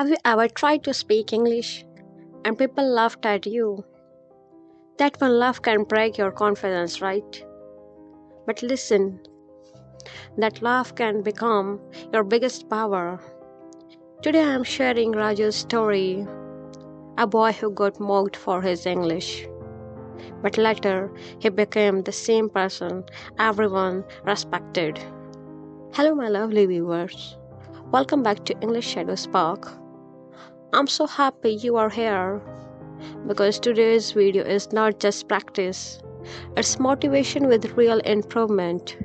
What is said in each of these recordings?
Have you ever tried to speak English and people laughed at you? That one laugh can break your confidence, right? But listen, that laugh can become your biggest power. Today I am sharing Raju's story, a boy who got mocked for his English. But later, he became the same person everyone respected. Hello, my lovely viewers. Welcome back to English Shadow Spark. I'm so happy you are here because today's video is not just practice, it's motivation with real improvement.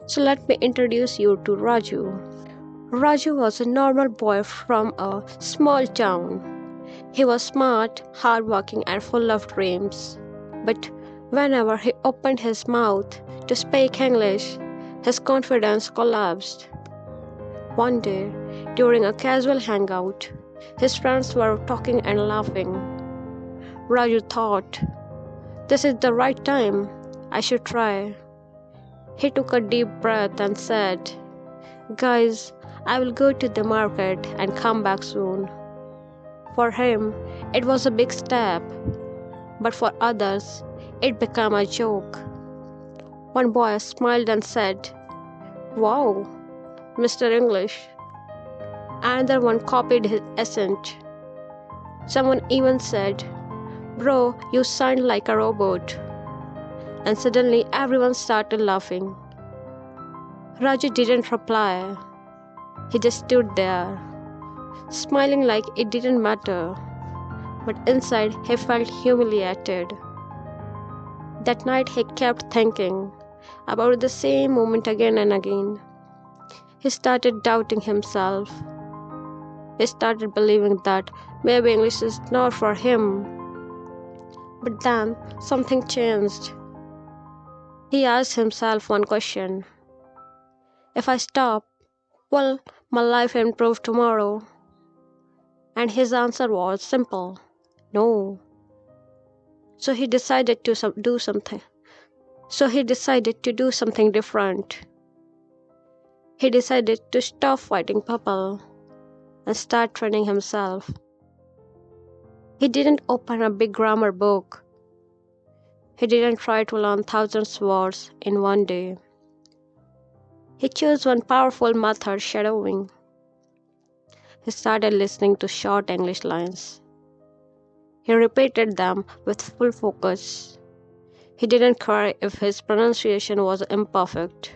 So let me introduce you to Raju. Raju was a normal boy from a small town. He was smart, hardworking, and full of dreams. But whenever he opened his mouth to speak English, his confidence collapsed. One day, during a casual hangout, his friends were talking and laughing. Raju thought, "This is the right time. I should try." He took a deep breath and said, "Guys, I will go to the market and come back soon." For him, it was a big step, but for others, it became a joke. One boy smiled and said, "Wow, Mr. English." Another one copied his accent. Someone even said, "Bro, you sound like a robot." And suddenly everyone started laughing. Raju didn't reply. He just stood there, smiling like it didn't matter. But inside he felt humiliated. That night he kept thinking about the same moment again and again. He started doubting himself. He started believing that maybe English is not for him. But then something changed. He asked himself one question: if I stop, will my life improve tomorrow? And his answer was simple: no. So he decided to do something. So he decided to do something different. He decided to stop fighting people and start training himself. He didn't open a big grammar book. He didn't try to learn thousands of words in one day. He chose one powerful method: shadowing. He started listening to short English lines. He repeated them with full focus. He didn't care if his pronunciation was imperfect.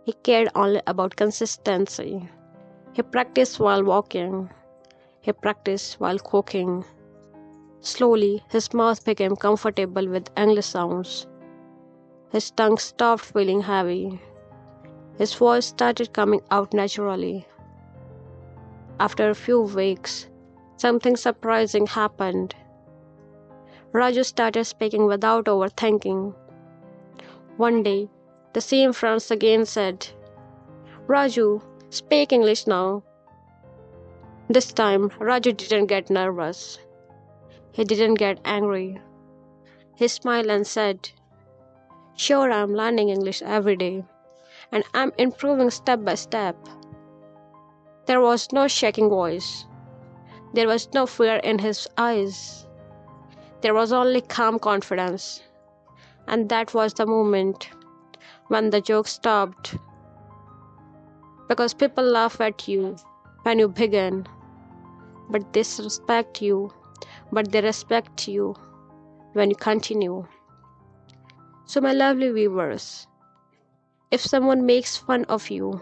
He cared only about consistency. He practiced while walking. He practiced while cooking. Slowly, his mouth became comfortable with English sounds. His tongue stopped feeling heavy. His voice started coming out naturally. After a few weeks, something surprising happened. Raju started speaking without overthinking. One day, the same friends again said, "Raju, speak English now." This time, Raju didn't get nervous. He didn't get angry. He smiled and said, "Sure, I'm learning English every day, and I'm improving step by step." There was no shaking voice. There was no fear in his eyes. There was only calm confidence. And that was the moment when the joke stopped. Because people laugh at you when you begin, but they respect you when you continue. So my lovely viewers, if someone makes fun of you,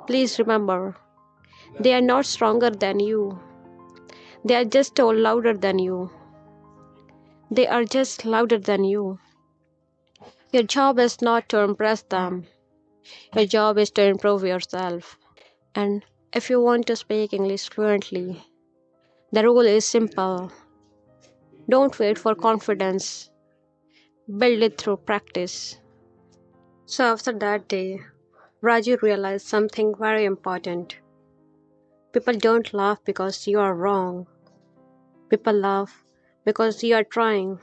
please remember, they are not stronger than you. They are just louder than you. They are just louder than you. Your job is not to impress them. Your job is to improve yourself. And if you want to speak English fluently, the rule is simple. Don't wait for confidence. Build it through practice. So after that day, Raju realized something very important. People don't laugh because you are wrong. People laugh because you are trying.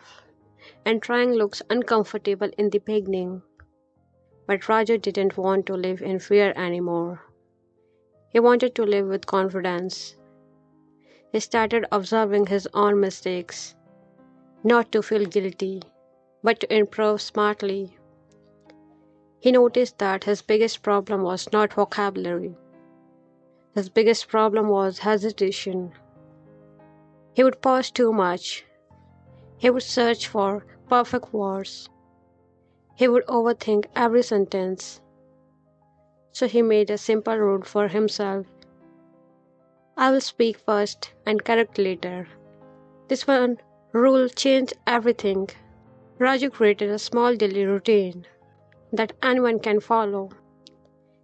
And trying looks uncomfortable in the beginning. But Raju didn't want to live in fear anymore. He wanted to live with confidence. He started observing his own mistakes, not to feel guilty, but to improve smartly. He noticed that his biggest problem was not vocabulary. His biggest problem was hesitation. He would pause too much. He would search for perfect words. He would overthink every sentence. So he made a simple rule for himself. I will speak first and correct later. This one rule changed everything. Raju created a small daily routine that anyone can follow.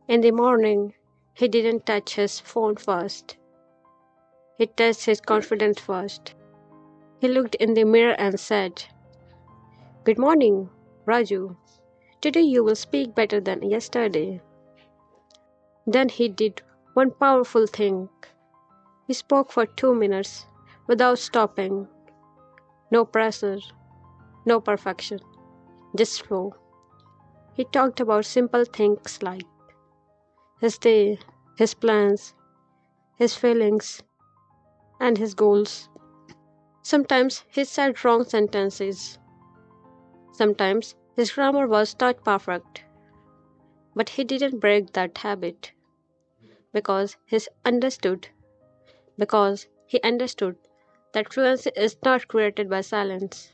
In the morning, he didn't touch his phone first. He touched his confidence first. He looked in the mirror and said, "Good morning, Raju. Today you will speak better than yesterday." Then he did one powerful thing. He spoke for 2 minutes without stopping. No pressure, no perfection, just flow. He talked about simple things like his day, his plans, his feelings, and his goals. Sometimes he said wrong sentences. Sometimes his grammar was not perfect. But he didn't break that habit because he understood that fluency is not created by silence.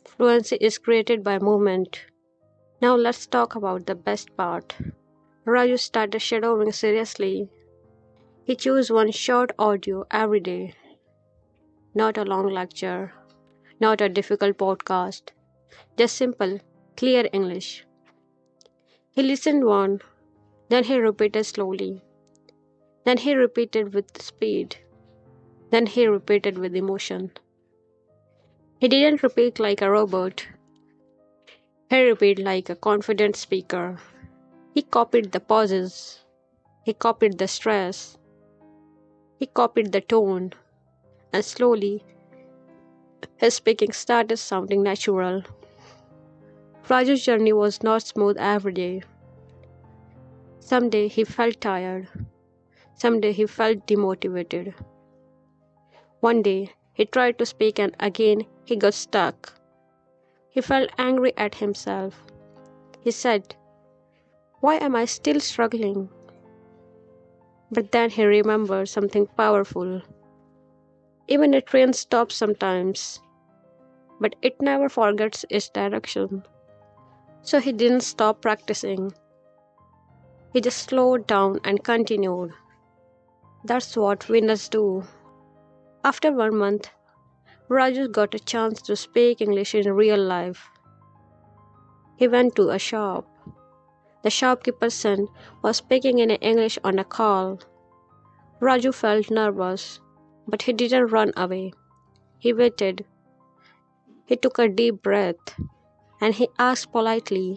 Fluency is created by movement. Now let's talk about the best part. Raju started shadowing seriously. He chose one short audio every day. Not a long lecture, not a difficult podcast, just simple, clear English. He listened one, then he repeated slowly. Then he repeated with speed. Then he repeated with emotion. He didn't repeat like a robot. He repeated like a confident speaker. He copied the pauses. He copied the stress. He copied the tone. And slowly, his speaking started sounding natural. Raju's journey was not smooth every day. Some day he felt tired. Some day he felt demotivated. One day he tried to speak and again he got stuck. He felt angry at himself. He said, "Why am I still struggling?" But then he remembered something powerful. Even a train stops sometimes, but it never forgets its direction. So he didn't stop practicing. He just slowed down and continued. That's what winners do. After 1 month, Raju got a chance to speak English in real life. He went to a shop. The shopkeeper's son was speaking in English on a call. Raju felt nervous, but he didn't run away. He waited. He took a deep breath and he asked politely,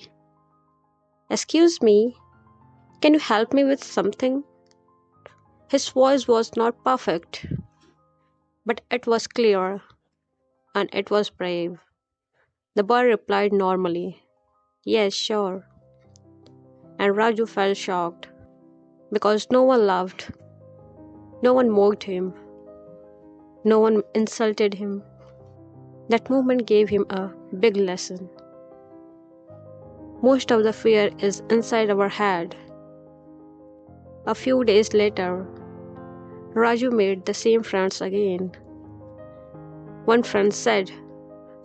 "Excuse me, can you help me with something?" His voice was not perfect, but it was clear and it was brave. The boy replied normally, "Yes, sure." And Raju felt shocked because no one laughed, no one mocked him, no one insulted him. That moment gave him a big lesson. Most of the fear is inside our head. A few days later, Raju made the same friends again. One friend said,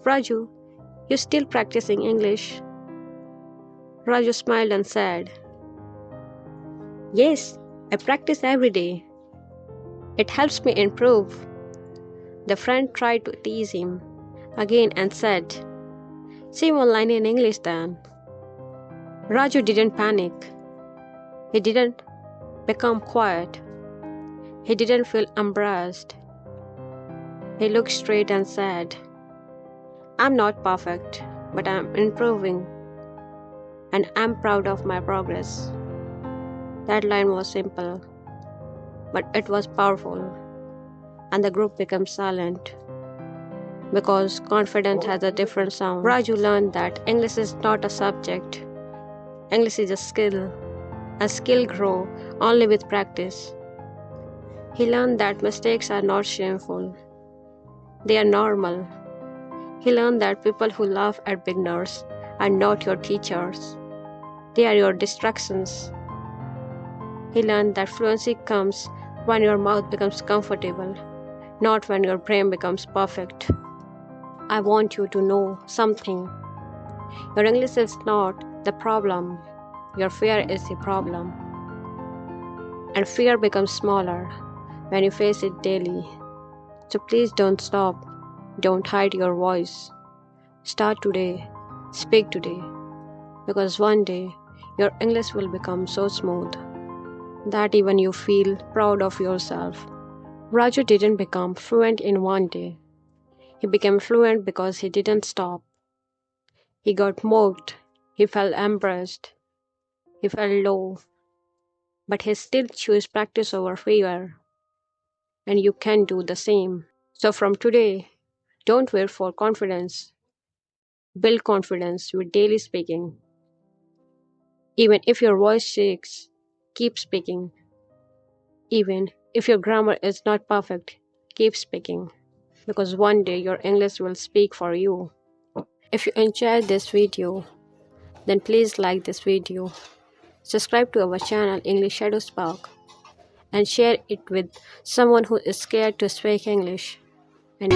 "Raju, you still practicing English?" Raju smiled and said, "Yes, I practice every day. It helps me improve." The friend tried to tease him again and said, "Say one line in English then." Raju didn't panic. He didn't become quiet. He didn't feel embarrassed. He looked straight and said, "I'm not perfect, but I'm improving, and I'm proud of my progress." That line was simple, but it was powerful, and the group became silent because confidence has a different sound. Raju learned that English is not a subject. English is a skill. A skill grows only with practice. He learned that mistakes are not shameful, they are normal. He learned that people who laugh at beginners are not your teachers, they are your distractions. He learned that fluency comes when your mouth becomes comfortable, not when your brain becomes perfect. I want you to know something. Your English is not the problem, your fear is the problem. And fear becomes smaller when you face it daily. So please don't stop. Don't hide your voice. Start today. Speak today. Because one day your English will become so smooth that even you feel proud of yourself. Raju didn't become fluent in one day. He became fluent because he didn't stop. He got mocked. He felt embarrassed. He felt low. But he still chose practice over fear. And you can do the same. So from today, don't wait for confidence. Build confidence with daily speaking. Even if your voice shakes, keep speaking. Even if your grammar is not perfect, keep speaking. Because one day your English will speak for you. If you enjoyed this video, then please like this video, subscribe to our channel English Shadow Spark, and share it with someone who is scared to speak English. And